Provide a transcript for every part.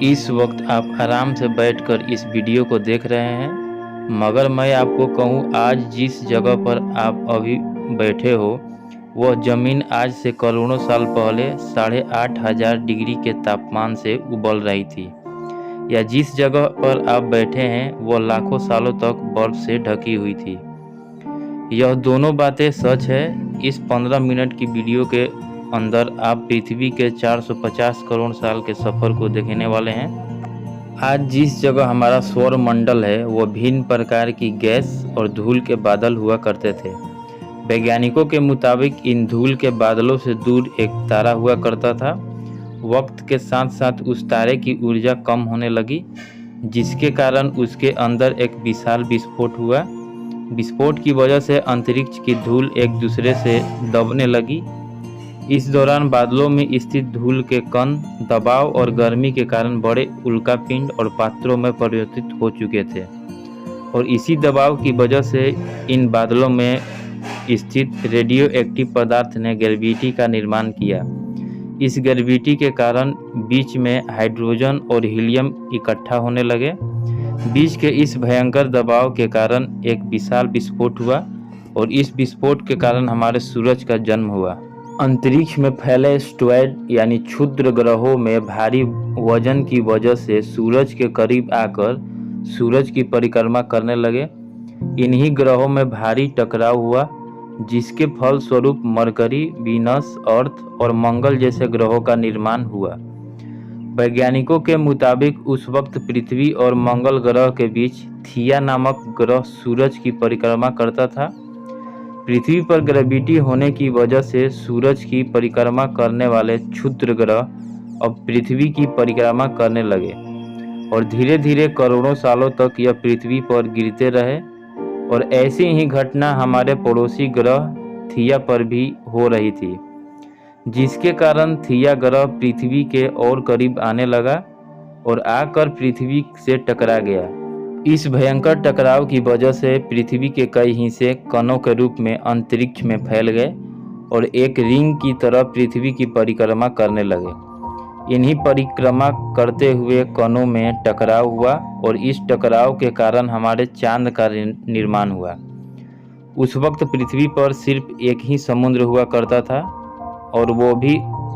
इस वक्त आप आराम से बैठकर इस वीडियो को देख रहे हैं, मगर मैं आपको कहूँ, आज जिस जगह पर आप अभी बैठे हो वह ज़मीन आज से करोड़ों साल पहले 8,500 डिग्री के तापमान से उबल रही थी। या जिस जगह पर आप बैठे हैं वह लाखों सालों तक बर्फ से ढकी हुई थी। यह दोनों बातें सच है। इस 15 मिनट की वीडियो के अंदर आप पृथ्वी के 450 करोड़ साल के सफ़र को देखने वाले हैं। आज जिस जगह हमारा सौर मंडल है वह भिन्न प्रकार की गैस और धूल के बादल हुआ करते थे। वैज्ञानिकों के मुताबिक इन धूल के बादलों से दूर एक तारा हुआ करता था। वक्त के साथ साथ उस तारे की ऊर्जा कम होने लगी, जिसके कारण उसके अंदर एक विशाल विस्फोट हुआ। विस्फोट की वजह से अंतरिक्ष की धूल एक दूसरे से दबने लगी। इस दौरान बादलों में स्थित धूल के कण दबाव और गर्मी के कारण बड़े उल्कापिंड और पात्रों में परिवर्तित हो चुके थे, और इसी दबाव की वजह से इन बादलों में स्थित रेडियो एक्टिव पदार्थ ने ग्रेविटी का निर्माण किया। इस ग्रेविटी के कारण बीच में हाइड्रोजन और हीलियम इकट्ठा होने लगे। बीच के इस भयंकर दबाव के कारण एक विशाल विस्फोट हुआ, और इस विस्फोट के कारण हमारे सूरज का जन्म हुआ। अंतरिक्ष में फैले एस्टेरॉयड यानी क्षुद्र ग्रहों में भारी वजन की वजह से सूरज के करीब आकर सूरज की परिक्रमा करने लगे। इन्हीं ग्रहों में भारी टकराव हुआ, जिसके फलस्वरूप मरकरी, वीनस, अर्थ और मंगल जैसे ग्रहों का निर्माण हुआ। वैज्ञानिकों के मुताबिक उस वक्त पृथ्वी और मंगल ग्रह के बीच थिया नामक ग्रह सूरज की परिक्रमा करता था। पृथ्वी पर ग्रेविटी होने की वजह से सूरज की परिक्रमा करने वाले क्षुद्र ग्रह अब पृथ्वी की परिक्रमा करने लगे, और धीरे धीरे करोड़ों सालों तक यह पृथ्वी पर गिरते रहे। और ऐसी ही घटना हमारे पड़ोसी ग्रह थिया पर भी हो रही थी, जिसके कारण थिया ग्रह पृथ्वी के और करीब आने लगा और आकर पृथ्वी से टकरा गया। इस भयंकर टकराव की वजह से पृथ्वी के कई हिस्से कणों के रूप में अंतरिक्ष में फैल गए और एक रिंग की तरह पृथ्वी की परिक्रमा करने लगे। इन्हीं परिक्रमा करते हुए कणों में टकराव हुआ, और इस टकराव के कारण हमारे चांद का निर्माण हुआ। उस वक्त पृथ्वी पर सिर्फ एक ही समुद्र हुआ करता था, और वो भी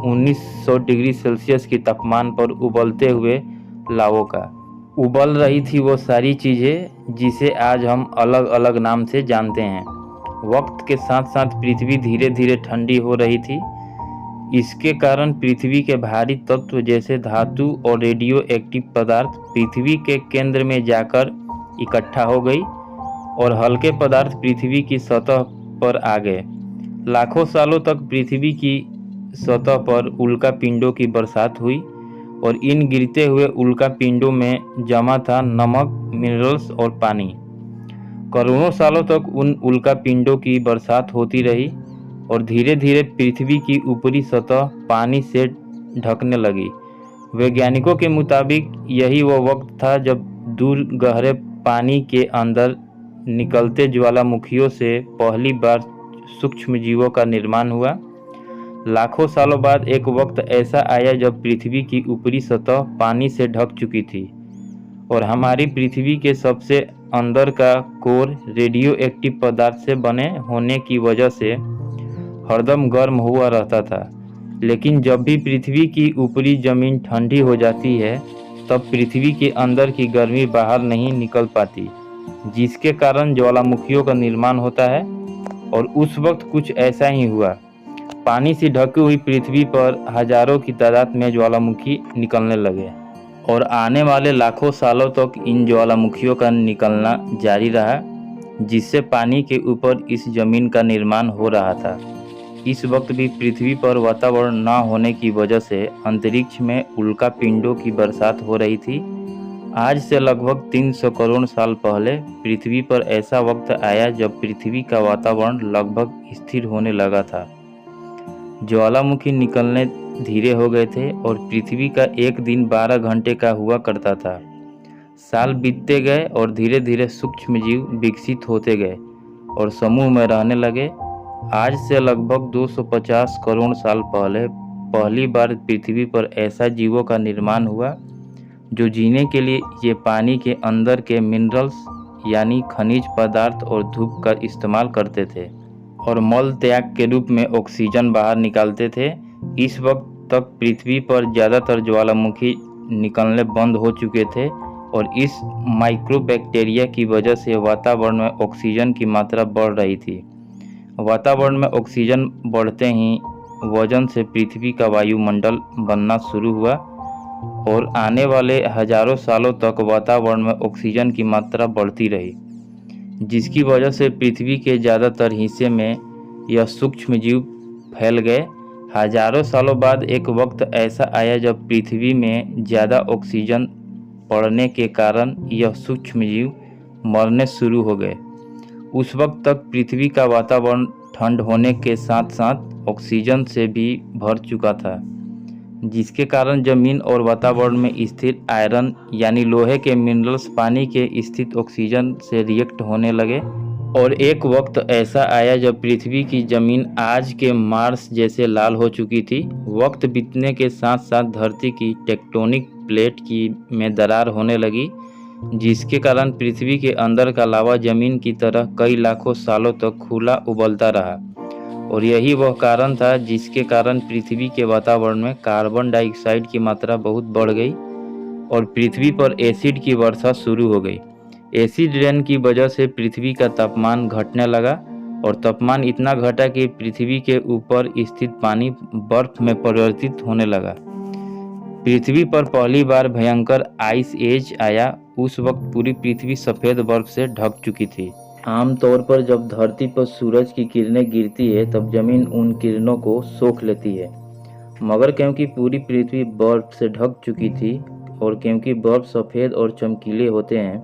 1900 डिग्री सेल्सियस की तापमान पर उबलते हुए लावों का। उबल रही थी वो सारी चीज़ें जिसे आज हम अलग अलग नाम से जानते हैं। वक्त के साथ साथ पृथ्वी धीरे धीरे ठंडी हो रही थी। इसके कारण पृथ्वी के भारी तत्व जैसे धातु और रेडियो एक्टिव पदार्थ पृथ्वी के केंद्र में जाकर इकट्ठा हो गई, और हल्के पदार्थ पृथ्वी की सतह पर आ गए। लाखों सालों तक पृथ्वी की सतह पर उल्का पिंडों की बरसात हुई, और इन गिरते हुए उल्का पिंडों में जमा था नमक, मिनरल्स और पानी। करोड़ों सालों तक उन उल्का पिंडों की बरसात होती रही, और धीरे धीरे पृथ्वी की ऊपरी सतह पानी से ढकने लगी। वैज्ञानिकों के मुताबिक यही वो वक्त था जब दूर गहरे पानी के अंदर निकलते ज्वालामुखियों से पहली बार सूक्ष्म जीवों का निर्माण हुआ। लाखों सालों बाद एक वक्त ऐसा आया जब पृथ्वी की ऊपरी सतह पानी से ढक चुकी थी, और हमारी पृथ्वी के सबसे अंदर का कोर रेडियो एक्टिव पदार्थ से बने होने की वजह से हरदम गर्म हुआ रहता था। लेकिन जब भी पृथ्वी की ऊपरी जमीन ठंडी हो जाती है, तब पृथ्वी के अंदर की गर्मी बाहर नहीं निकल पाती, जिसके कारण ज्वालामुखियों का निर्माण होता है। और उस वक्त कुछ ऐसा ही हुआ। पानी से ढकी हुई पृथ्वी पर हजारों की तादाद में ज्वालामुखी निकलने लगे, और आने वाले लाखों सालों तक इन ज्वालामुखियों का निकलना जारी रहा, जिससे पानी के ऊपर इस जमीन का निर्माण हो रहा था। इस वक्त भी पृथ्वी पर वातावरण न होने की वजह से अंतरिक्ष में उल्का पिंडों की बरसात हो रही थी। आज से लगभग 300 करोड़ साल पहले पृथ्वी पर ऐसा वक्त आया जब पृथ्वी का वातावरण लगभग स्थिर होने लगा था। ज्वालामुखी निकलने धीरे हो गए थे, और पृथ्वी का एक दिन 12 घंटे का हुआ करता था। साल बीतते गए और धीरे धीरे सूक्ष्म जीव विकसित होते गए और समूह में रहने लगे। आज से लगभग 250 करोड़ साल पहले पहली बार पृथ्वी पर ऐसा जीवों का निर्माण हुआ जो जीने के लिए ये पानी के अंदर के मिनरल्स यानी खनिज पदार्थ और धूप का इस्तेमाल करते थे और मल त्याग के रूप में ऑक्सीजन बाहर निकालते थे। इस वक्त तक पृथ्वी पर ज़्यादातर ज्वालामुखी निकलने बंद हो चुके थे और इस माइक्रोबैक्टीरिया की वजह से वातावरण में ऑक्सीजन की मात्रा बढ़ रही थी। वातावरण में ऑक्सीजन बढ़ते ही वजन से पृथ्वी का वायुमंडल बनना शुरू हुआ और आने वाले हजारों सालों तक वातावरण में ऑक्सीजन की मात्रा बढ़ती रही, जिसकी वजह से पृथ्वी के ज़्यादातर हिस्से में यह सूक्ष्म जीव फैल गए। हजारों सालों बाद एक वक्त ऐसा आया जब पृथ्वी में ज़्यादा ऑक्सीजन पड़ने के कारण यह सूक्ष्म जीव मरने शुरू हो गए। उस वक्त तक पृथ्वी का वातावरण ठंड होने के साथ साथ ऑक्सीजन से भी भर चुका था, जिसके कारण जमीन और वातावरण में स्थित आयरन यानी लोहे के मिनरल्स पानी के स्थित ऑक्सीजन से रिएक्ट होने लगे। और एक वक्त ऐसा आया जब पृथ्वी की जमीन आज के मार्स जैसे लाल हो चुकी थी। वक्त बीतने के साथ साथ धरती की टेक्टोनिक प्लेट की में दरार होने लगी, जिसके कारण पृथ्वी के अंदर का लावा जमीन की तरह कई लाखों सालों तक खुला उबलता रहा और यही वह कारण था जिसके कारण पृथ्वी के वातावरण में कार्बन डाइऑक्साइड की मात्रा बहुत बढ़ गई और पृथ्वी पर एसिड की वर्षा शुरू हो गई। एसिड रेन की वजह से पृथ्वी का तापमान घटने लगा और तापमान इतना घटा कि पृथ्वी के ऊपर स्थित पानी बर्फ में परिवर्तित होने लगा। पृथ्वी पर पहली बार भयंकर आइस एज आया। उस वक्त पूरी पृथ्वी सफ़ेद बर्फ से ढक चुकी थी। आमतौर पर जब धरती पर सूरज की किरणें गिरती है तब जमीन उन किरणों को सोख लेती है, मगर क्योंकि पूरी पृथ्वी बर्फ से ढक चुकी थी और क्योंकि बर्फ सफ़ेद और चमकीले होते हैं,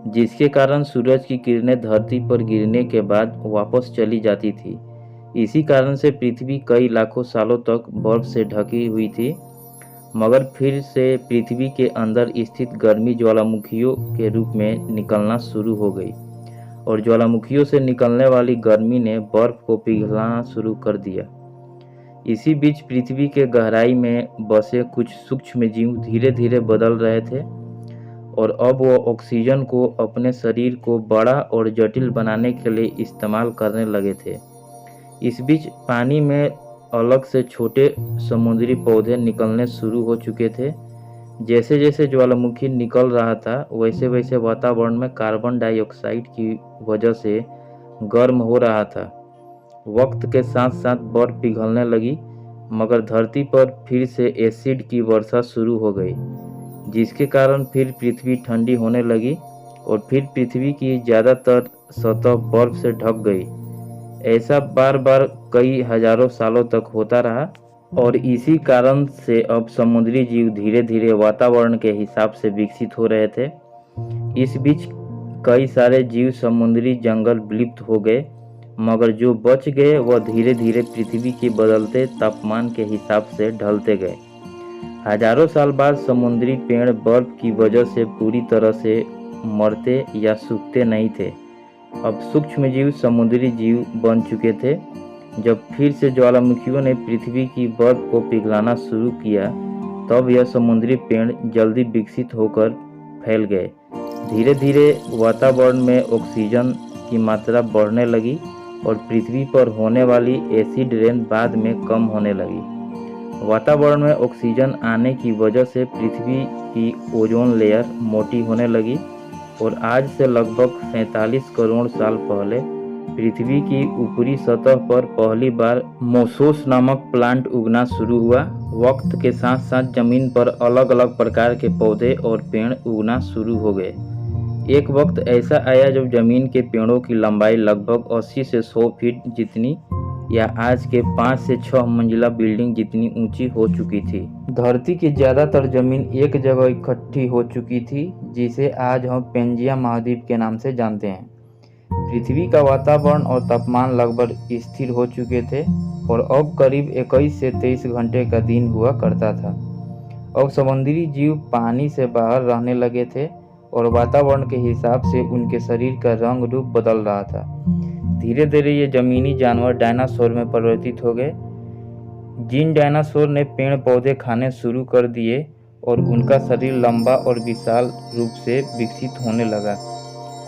जिसके कारण सूरज की किरणें धरती पर गिरने के बाद वापस चली जाती थी। इसी कारण से पृथ्वी कई लाखों सालों तक बर्फ से ढकी हुई थी, मगर फिर से पृथ्वी के अंदर स्थित गर्मी ज्वालामुखियों के रूप में निकलना शुरू हो गई और ज्वालामुखियों से निकलने वाली गर्मी ने बर्फ को पिघलाना शुरू कर दिया। इसी बीच पृथ्वी के गहराई में बसे कुछ सूक्ष्म जीव धीरे धीरे बदल रहे थे और अब वो ऑक्सीजन को अपने शरीर को बड़ा और जटिल बनाने के लिए इस्तेमाल करने लगे थे। इस बीच पानी में अलग से छोटे समुद्री पौधे निकलने शुरू हो चुके थे। जैसे जैसे ज्वालामुखी निकल रहा था वैसे वैसे वातावरण में कार्बन डाइऑक्साइड की वजह से गर्म हो रहा था। वक्त के साथ साथ बर्फ पिघलने लगी, मगर धरती पर फिर से एसिड की वर्षा शुरू हो गई, जिसके कारण फिर पृथ्वी ठंडी होने लगी और फिर पृथ्वी की ज़्यादातर सतह बर्फ से ढक गई। ऐसा बार बार कई हजारों सालों तक होता रहा और इसी कारण से अब समुद्री जीव धीरे धीरे वातावरण के हिसाब से विकसित हो रहे थे। इस बीच कई सारे जीव समुद्री जंगल विलुप्त हो गए, मगर जो बच गए वह धीरे धीरे पृथ्वी के बदलते तापमान के हिसाब से ढलते गए। हजारों साल बाद समुद्री पेड़ बर्फ की वजह से पूरी तरह से मरते या सूखते नहीं थे। अब सूक्ष्म जीव समुद्री जीव बन चुके थे। जब फिर से ज्वालामुखियों ने पृथ्वी की बर्फ को पिघलाना शुरू किया, तब यह समुद्री पेड़ जल्दी विकसित होकर फैल गए। धीरे धीरे वातावरण में ऑक्सीजन की मात्रा बढ़ने लगी और पृथ्वी पर होने वाली एसिड रेन बाद में कम होने लगी। वातावरण में ऑक्सीजन आने की वजह से पृथ्वी की ओजोन लेयर मोटी होने लगी और आज से लगभग 47 करोड़ साल पहले पृथ्वी की ऊपरी सतह पर पहली बार मोसोस नामक प्लांट उगना शुरू हुआ। वक्त के साथ साथ जमीन पर अलग अलग प्रकार के पौधे और पेड़ उगना शुरू हो गए। एक वक्त ऐसा आया जब जमीन के पेड़ों की लंबाई लगभग 80 से 100 फीट जितनी या आज के 5 से 6 मंजिला बिल्डिंग जितनी ऊंची हो चुकी थी। धरती की ज़्यादातर जमीन एक जगह इकट्ठी हो चुकी थी, जिसे आज हम पेंजिया महाद्वीप के नाम से जानते हैं। पृथ्वी का वातावरण और तापमान लगभग स्थिर हो चुके थे और अब करीब 21 से 23 घंटे का दिन हुआ करता था। अब समुद्री जीव पानी से बाहर रहने लगे थे और वातावरण के हिसाब से उनके शरीर का रंग रूप बदल रहा था। धीरे धीरे ये जमीनी जानवर डायनासोर में परिवर्तित हो गए। जिन डायनासोर ने पेड़ पौधे खाने शुरू कर दिए और उनका शरीर लंबा और विशाल रूप से विकसित होने लगा।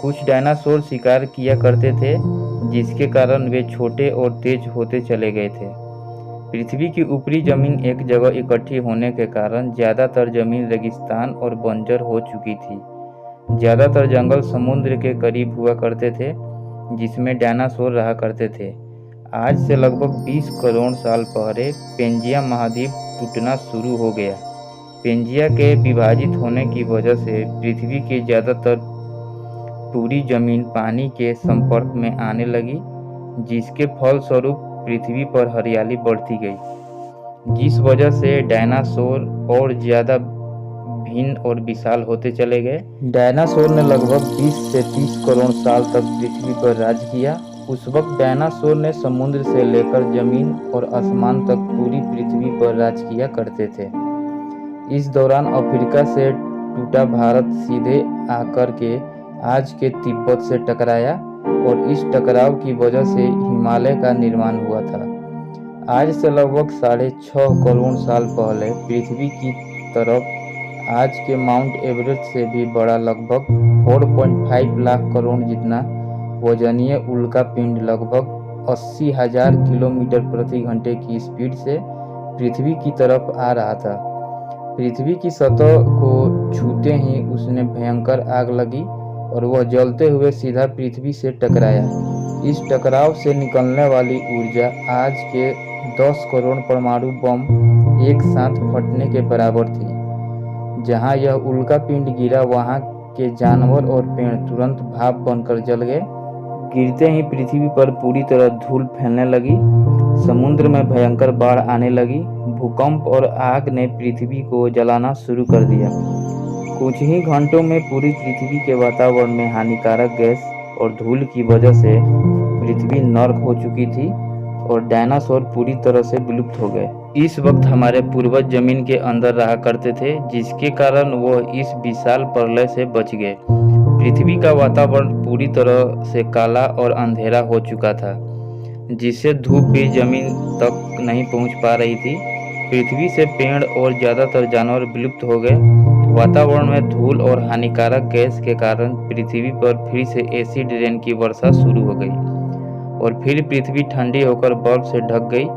कुछ डायनासोर शिकार किया करते थे, जिसके कारण वे छोटे और तेज होते चले गए थे। पृथ्वी की ऊपरी जमीन एक जगह इकट्ठी होने के कारण ज़्यादातर जमीन रेगिस्तान और बंजर हो चुकी थी। ज़्यादातर जंगल समुद्र के करीब हुआ करते थे, जिसमें डायनासोर रहा करते थे। आज से लगभग 20 करोड़ साल पहले पेंजिया महाद्वीप टूटना शुरू हो गया। पेंजिया के विभाजित होने की वजह से पृथ्वी की ज़्यादातर पूरी जमीन पानी के संपर्क में आने लगी, जिसके फलस्वरूप पृथ्वी पर हरियाली बढ़ती गई, जिस वजह से डायनासोर और ज़्यादा भिन्न और विशाल होते चले गए। डायनासोर ने लगभग 20 से 30 करोड़ साल तक पृथ्वी पर राज किया। उस वक्त डायनासोर ने समुद्र से लेकर जमीन और आसमान तक पूरी पृथ्वी पर राज किया करते थे। इस दौरान अफ्रीका से टूटा भारत सीधे आकर के आज के तिब्बत से टकराया और इस टकराव की वजह से हिमालय का निर्माण हुआ था। आज से लगभग 6.5 करोड़ साल पहले पृथ्वी की तरफ आज के माउंट एवरेस्ट से भी बड़ा लगभग 4.5 लाख करोड़ जितना वजनीय उल्का पिंड लगभग 80,000 किलोमीटर प्रति घंटे की स्पीड से पृथ्वी की तरफ आ रहा था। पृथ्वी की सतह को छूते ही उसने भयंकर आग लगी और वह जलते हुए सीधा पृथ्वी से टकराया। इस टकराव से निकलने वाली ऊर्जा आज के 10 करोड़ परमाणु बम एक साथ फटने के बराबर थी। जहां यह उल्का पिंड गिरा, वहां के जानवर और पेड़ तुरंत भाप बनकर जल गए। गिरते ही पृथ्वी पर पूरी तरह धूल फैलने लगी, समुद्र में भयंकर बाढ़ आने लगी। भूकंप और आग ने पृथ्वी को जलाना शुरू कर दिया। कुछ ही घंटों में पूरी पृथ्वी के वातावरण में हानिकारक गैस और धूल की वजह से पृथ्वी नर्क हो चुकी थी और डायनासोर पूरी तरह से विलुप्त हो गए। इस वक्त हमारे पूर्वज जमीन के अंदर रहा करते थे, जिसके कारण वह इस विशाल प्रलय से बच गए। पृथ्वी का वातावरण पूरी तरह से काला और अंधेरा हो चुका था, जिससे धूप भी जमीन तक नहीं पहुंच पा रही थी। पृथ्वी से पेड़ और ज़्यादातर जानवर विलुप्त हो गए। वातावरण में धूल और हानिकारक गैस के कारण पृथ्वी पर फिर से एसिड रेन की वर्षा शुरू हो गई और फिर पृथ्वी ठंडी होकर बर्फ से ढक गई।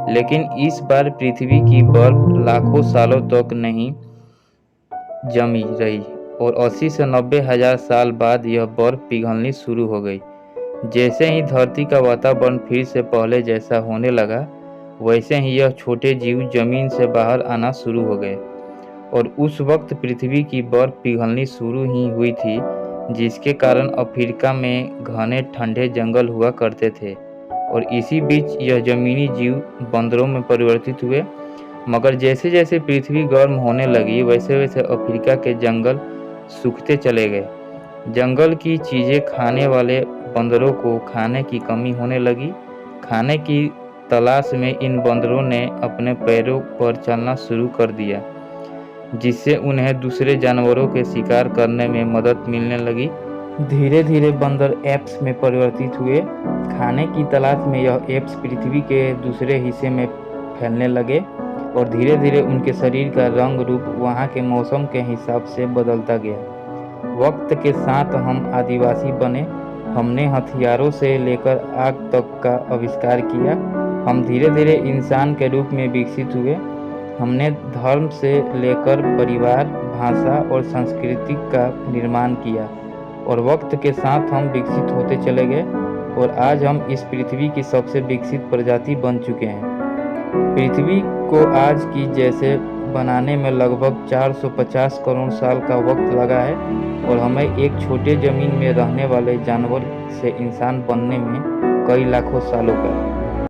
लेकिन इस बार पृथ्वी की बर्फ लाखों सालों तक नहीं जमी रही और 80 से 90 हजार साल बाद यह बर्फ पिघलनी शुरू हो गई। जैसे ही धरती का वातावरण फिर से पहले जैसा होने लगा, वैसे ही यह छोटे जीव जमीन से बाहर आना शुरू हो गए और उस वक्त पृथ्वी की बर्फ पिघलनी शुरू ही हुई थी, जिसके कारण अफ्रीका में घने ठंडे जंगल हुआ करते थे और इसी बीच यह जमीनी जीव बंदरों में परिवर्तित हुए। मगर जैसे जैसे पृथ्वी गर्म होने लगी, वैसे वैसे अफ्रीका के जंगल सूखते चले गए। जंगल की चीज़ें खाने वाले बंदरों को खाने की कमी होने लगी। खाने की तलाश में इन बंदरों ने अपने पैरों पर चलना शुरू कर दिया, जिससे उन्हें दूसरे जानवरों के शिकार करने में मदद मिलने लगी। धीरे धीरे बंदर एप्स में परिवर्तित हुए। खाने की तलाश में यह एप्स पृथ्वी के दूसरे हिस्से में फैलने लगे और धीरे धीरे उनके शरीर का रंग रूप वहाँ के मौसम के हिसाब से बदलता गया। वक्त के साथ हम आदिवासी बने। हमने हथियारों से लेकर आग तक का आविष्कार किया। हम धीरे धीरे इंसान के रूप में विकसित हुए। हमने धर्म से लेकर परिवार, भाषा और संस्कृति का निर्माण किया और वक्त के साथ हम विकसित होते चले गए और आज हम इस पृथ्वी की सबसे विकसित प्रजाति बन चुके हैं। पृथ्वी को आज की जैसे बनाने में लगभग 450 करोड़ साल का वक्त लगा है और हमें एक छोटे जमीन में रहने वाले जानवर से इंसान बनने में कई लाखों सालों का।